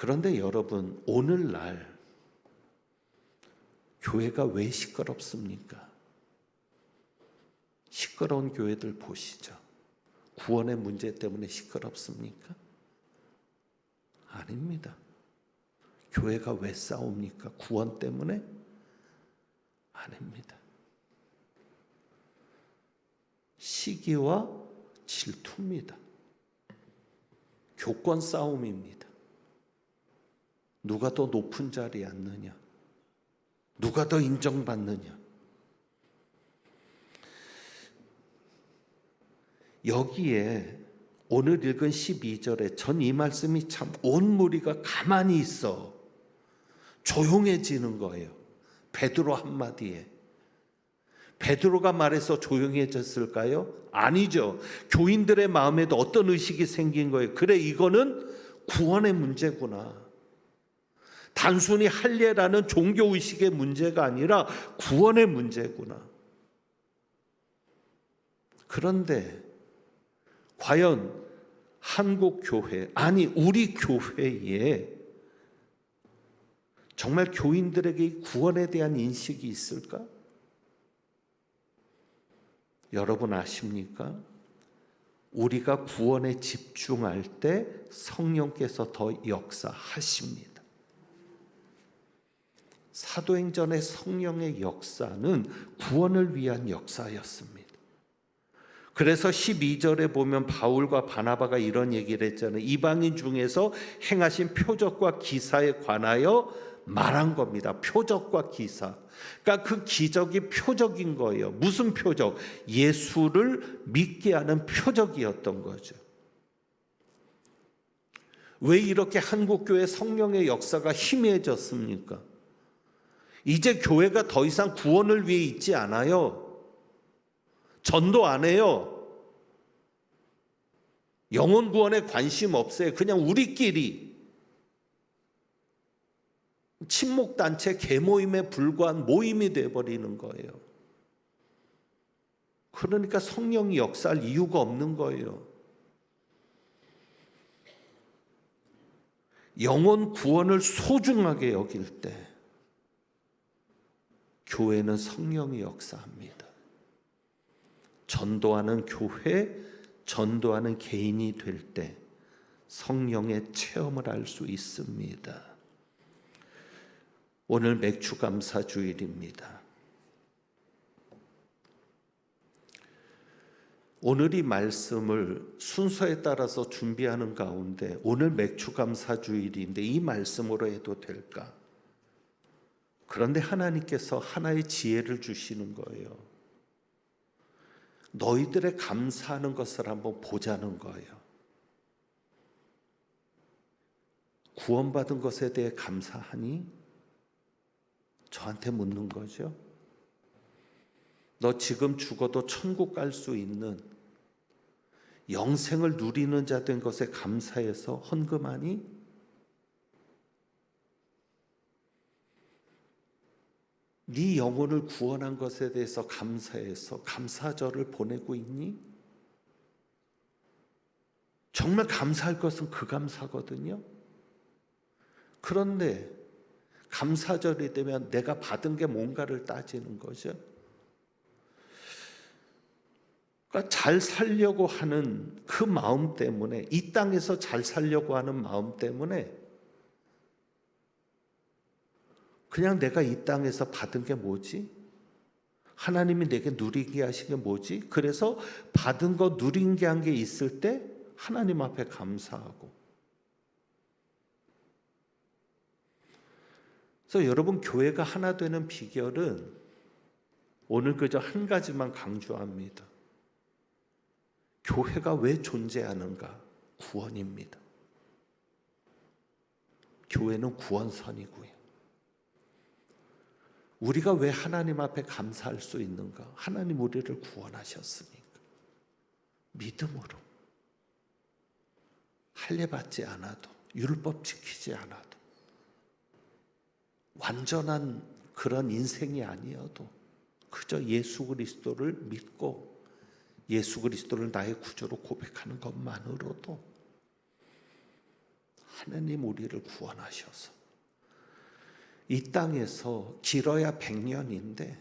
그런데 여러분, 오늘날 교회가 왜 시끄럽습니까? 시끄러운 교회들 보시죠. 구원의 문제 때문에 시끄럽습니까? 아닙니다. 교회가 왜 싸웁니까? 구원 때문에? 아닙니다. 시기와 질투입니다. 교권 싸움입니다. 누가 더 높은 자리에 앉느냐? 누가 더 인정받느냐? 여기에 오늘 읽은 12절에 전 이 말씀이 참 온 무리가 가만히 있어 조용해지는 거예요. 베드로 한마디에. 베드로가 말해서 조용해졌을까요? 아니죠. 교인들의 마음에도 어떤 의식이 생긴 거예요. 그래, 이거는 구원의 문제구나. 단순히 할례라는 종교의식의 문제가 아니라 구원의 문제구나. 그런데 과연 한국 교회, 아니 우리 교회에 정말 교인들에게 구원에 대한 인식이 있을까? 여러분 아십니까? 우리가 구원에 집중할 때 성령께서 더 역사하십니다. 사도행전의 성령의 역사는 구원을 위한 역사였습니다. 그래서 12절에 보면 바울과 바나바가 이런 얘기를 했잖아요. 이방인 중에서 행하신 표적과 기사에 관하여 말한 겁니다. 표적과 기사. 그러니까 그 기적이 표적인 거예요. 무슨 표적? 예수를 믿게 하는 표적이었던 거죠. 왜 이렇게 한국교회 성령의 역사가 희미해졌습니까? 이제 교회가 더 이상 구원을 위해 있지 않아요. 전도 안 해요. 영혼 구원에 관심 없어요. 그냥 우리끼리 친목단체 계모임에 불과한 모임이 돼버리는 거예요. 그러니까 성령이 역사할 이유가 없는 거예요. 영혼 구원을 소중하게 여길 때 교회는 성령이 역사합니다. 전도하는 교회, 전도하는 개인이 될 때 성령의 체험을 할 수 있습니다. 오늘 맥주감사주일입니다. 오늘 이 말씀을 순서에 따라서 준비하는 가운데 오늘 맥주감사주일인데 이 말씀으로 해도 될까? 그런데 하나님께서 하나의 지혜를 주시는 거예요. 너희들의 감사하는 것을 한번 보자는 거예요. 구원받은 것에 대해 감사하니? 저한테 묻는 거죠. 너 지금 죽어도 천국 갈 수 있는 영생을 누리는 자 된 것에 감사해서 헌금하니? 네 영혼을 구원한 것에 대해서 감사해서 감사절을 보내고 있니? 정말 감사할 것은 그 감사거든요. 그런데 감사절이 되면 내가 받은 게 뭔가를 따지는 거죠. 그러니까 잘 살려고 하는 그 마음 때문에, 이 땅에서 잘 살려고 하는 마음 때문에 그냥 내가 이 땅에서 받은 게 뭐지? 하나님이 내게 누리게 하신 게 뭐지? 그래서 받은 거 누린 게 한 게 있을 때 하나님 앞에 감사하고. 그래서 여러분, 교회가 하나 되는 비결은 오늘 그저 한 가지만 강조합니다. 교회가 왜 존재하는가? 구원입니다. 교회는 구원선이고요. 우리가 왜 하나님 앞에 감사할 수 있는가? 하나님 우리를 구원하셨으니까. 믿음으로. 할례 받지 않아도, 율법 지키지 않아도, 완전한 그런 인생이 아니어도 그저 예수 그리스도를 믿고 예수 그리스도를 나의 구주로 고백하는 것만으로도 하나님 우리를 구원하셔서 이 땅에서 길어야 100년인데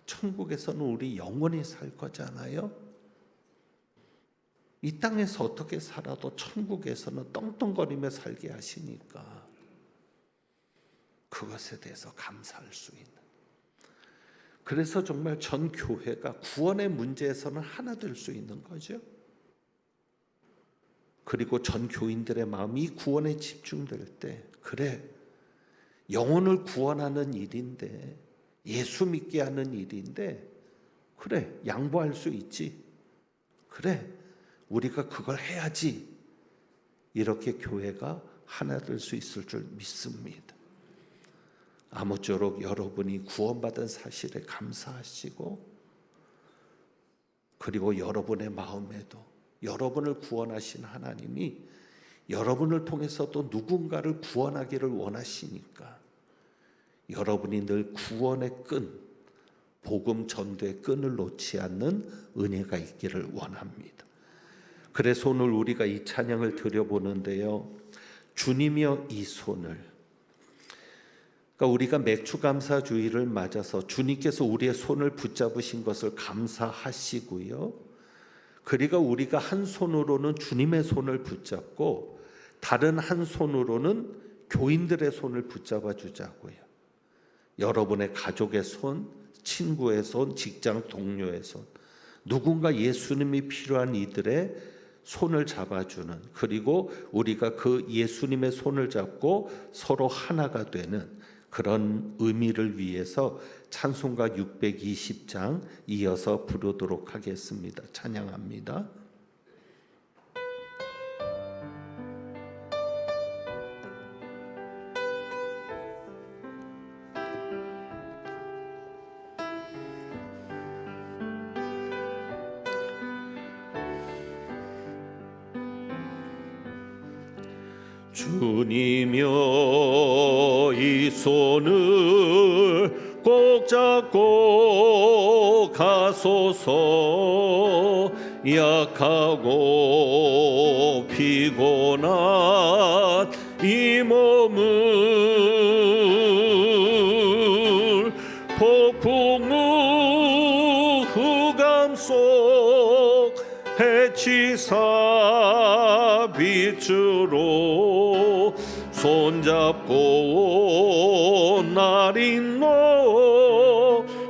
천국에서는 우리 영원히 살 거잖아요. 이 땅에서 어떻게 살아도 천국에서는 떵떵거리며 살게 하시니까 그것에 대해서 감사할 수 있는, 그래서 정말 전 교회가 구원의 문제에서는 하나 될 수 있는 거죠. 그리고 전 교인들의 마음이 구원에 집중될 때, 그래, 영혼을 구원하는 일인데, 예수 믿게 하는 일인데, 그래, 양보할 수 있지, 그래, 우리가 그걸 해야지, 이렇게 교회가 하나 될 수 있을 줄 믿습니다. 아무쪼록 여러분이 구원받은 사실에 감사하시고, 그리고 여러분의 마음에도 여러분을 구원하신 하나님이 여러분을 통해서 또 누군가를 구원하기를 원하시니까 여러분이 늘 구원의 끈, 복음 전도의 끈을 놓지 않는 은혜가 있기를 원합니다. 그래서 오늘 우리가 이 찬양을 드려보는데요, 주님이여 이 손을, 그러니까 우리가 맥주감사주의를 맞아서 주님께서 우리의 손을 붙잡으신 것을 감사하시고요, 그리고 우리가 한 손으로는 주님의 손을 붙잡고 다른 한 손으로는 교인들의 손을 붙잡아 주자고요. 여러분의 가족의 손, 친구의 손, 직장 동료의 손, 누군가 예수님이 필요한 이들의 손을 잡아주는, 그리고 우리가 그 예수님의 손을 잡고 서로 하나가 되는 그런 의미를 위해서 찬송가 620장 이어서 부르도록 하겠습니다. 찬양합니다. 주님여 이 손을 꼭 잡고 가소서. 약하고 피곤한 이 몸을 폭풍우 흑암 속 해치사 빛으로 손잡고 날인노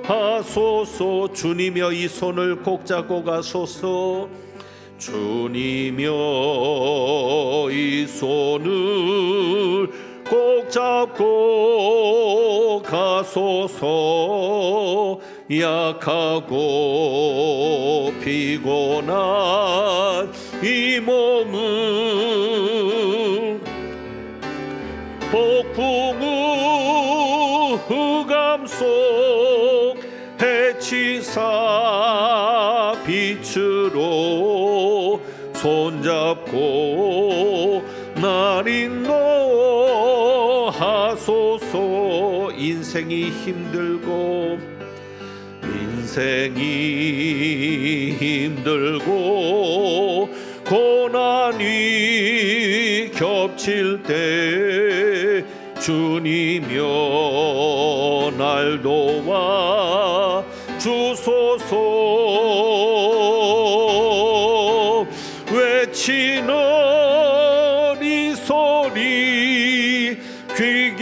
하소서. 주님여 이 손을 꼭 잡고 가소서. 주님여 이 손을 꼭 잡고 가소서. 약하고 피곤한 이 몸을 폭풍우 흑암 속 해치사 빛으로 손잡고 날인노 하소서. 인생이 힘들고 고난이 겹칠 때 주님여 날 도와 주소서. 외치는 이 소리 귀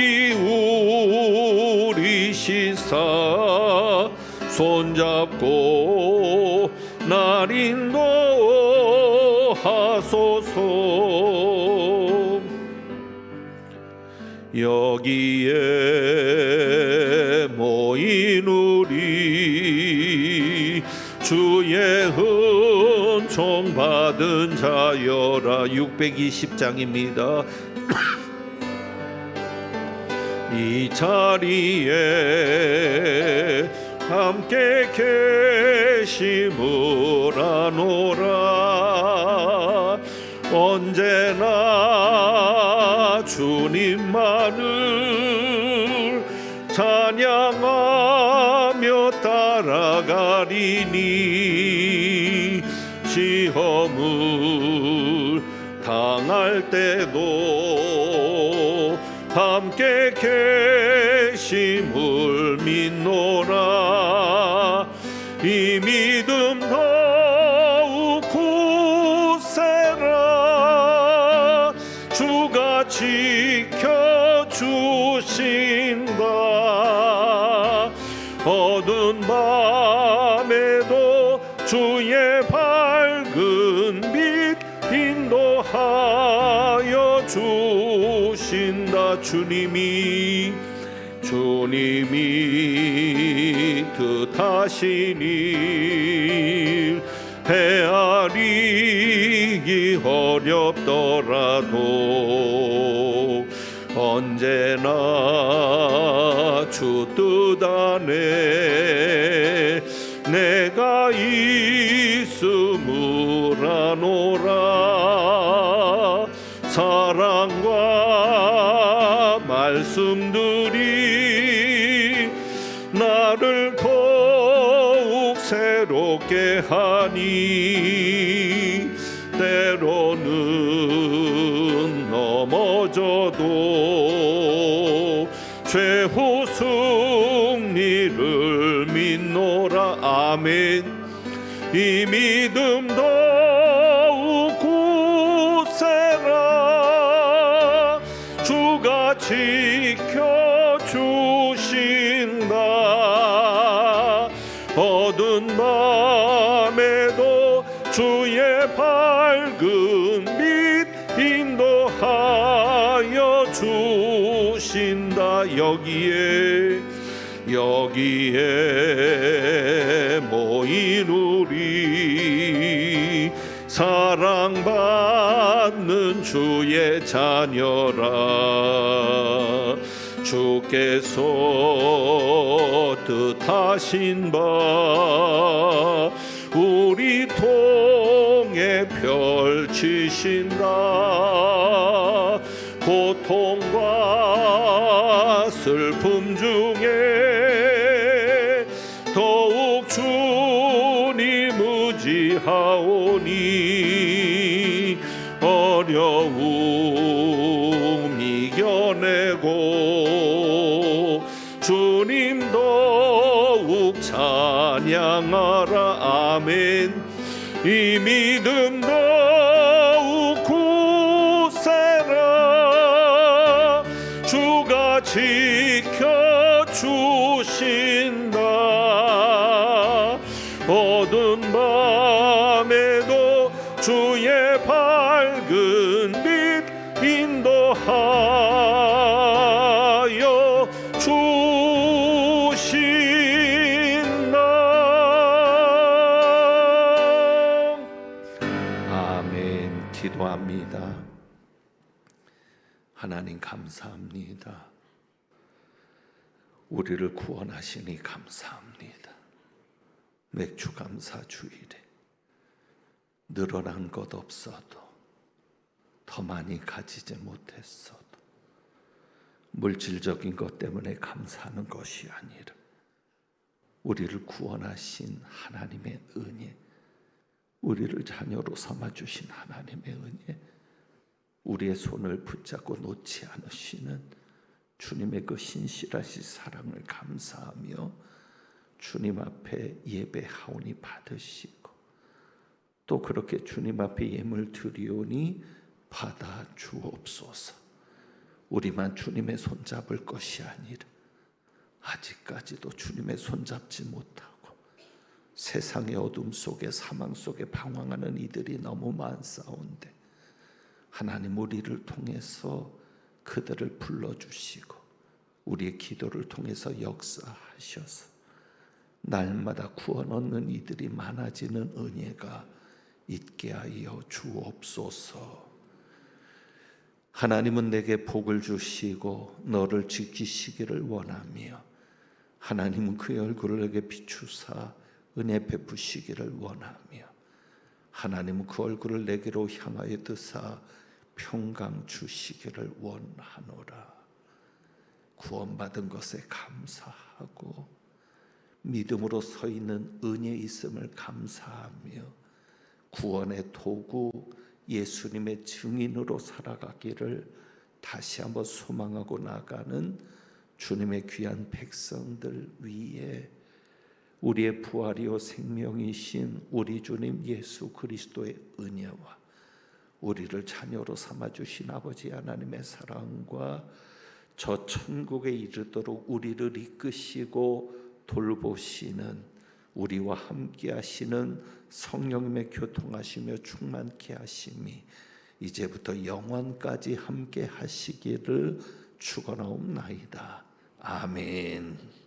기울이시사 손잡고 날 인도하소서. 여기에 모인 우리 주의 은총 받은 자여라. 620장입니다. 이 자리에 함께 계심을 아노라. 언제나 주님만을 찬양하며 따라가리니 시험을 당할 때도 함께 계심을 믿노라. 이 믿음 더욱 굳세라. 주가 지켜주신다. 어두운 밤에도 주의 밝은 빛 인도하여 주신다. 주님이 뜻하신 일 헤아리기 어렵더라도 언제나 주 뜻 안에 내가 있음을 아노라. 사랑과 말씀들이 나를 더욱 새롭게 하니 때로는 넘어져도 최후 승리를 믿노라. 아멘. 이 믿음 더욱 굳세라. 주가 지켜주신다. 어두운 밤에도 주의 밝은 빛 인도하여 주신다. 여기에 모인 우리 사랑받는 주의 자녀라. 주께서 뜻하신 바 우리 통해 펼치신다. 고통과 슬픔 중에 더욱 주님 의지하오니 어려움 이겨내고 주님 더욱 찬양하라. 아멘. 이 믿음 더욱 굳세라. 주가 지켜주신다. 어두운 밤에도 주의 밝은 빛 인도하여 주신다. 아멘. 기도합니다. 하나님 감사합니다. 우리를 구원하시니 감사합니다. 맥주 감사 주일에 늘어난 것 없어도 더 많이 가지지 못했어도 물질적인 것 때문에 감사하는 것이 아니라 우리를 구원하신 하나님의 은혜, 우리를 자녀로 삼아주신 하나님의 은혜, 우리의 손을 붙잡고 놓지 않으시는 주님의 그 신실하신 사랑을 감사하며 주님 앞에 예배하오니 받으시고 또 그렇게 주님 앞에 예물 드리오니 받아 주옵소서. 우리만 주님의 손잡을 것이 아니라 아직까지도 주님의 손잡지 못하고 세상의 어둠 속에 사망 속에 방황하는 이들이 너무 많사온데 하나님 우리를 통해서 그들을 불러주시고 우리의 기도를 통해서 역사하셔서 날마다 구원 얻는 이들이 많아지는 은혜가 있게 하여 주옵소서. 하나님은 내게 복을 주시고 너를 지키시기를 원하며 하나님은 그의 얼굴을 내게 비추사 은혜 베푸시기를 원하며 하나님은 그 얼굴을 내게로 향하여 드사 평강 주시기를 원하노라. 구원받은 것에 감사하고 믿음으로 서 있는 은혜 있음을 감사하며 구원의 도구 예수님의 증인으로 살아가기를 다시 한번 소망하고 나가는 주님의 귀한 백성들 위에 우리의 부활이요 생명이신 우리 주님 예수 그리스도의 은혜와 우리를 자녀로 삼아주신 아버지 하나님의 사랑과 저 천국에 이르도록 우리를 이끄시고 돌보시는 우리와 함께 하시는 성령님의 교통하시며 충만케 하심이 이제부터 영원까지 함께 하시기를 축원하옵나이다. 아멘.